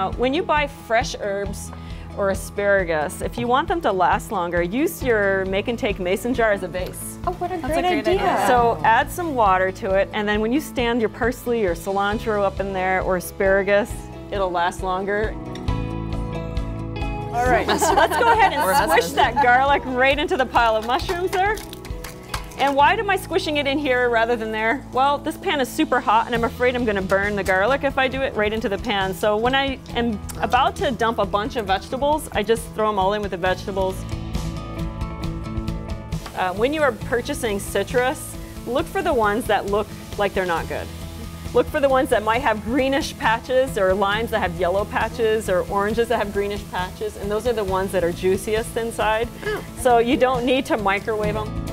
Now, when you buy fresh herbs or asparagus, if you want them to last longer, use your make and take mason jar as a base. Oh, what a That's great a great idea. idea. So add some water to it, and then when you stand your parsley or cilantro up in there or asparagus, it'll last longer. All right, let's go ahead and squish that garlic right into the pile of mushrooms there. And why am I squishing it in here rather than there? Well, this pan is super hot and I'm afraid I'm gonna burn the garlic if I do it right into the pan. So when I am about to dump a bunch of vegetables, I just throw them all in with the vegetables. When you are purchasing citrus, look for the ones that look like they're not good. Look for the ones that might have greenish patches, or limes that have yellow patches, or oranges that have greenish patches, and those are the ones that are juiciest inside. So you don't need to microwave them.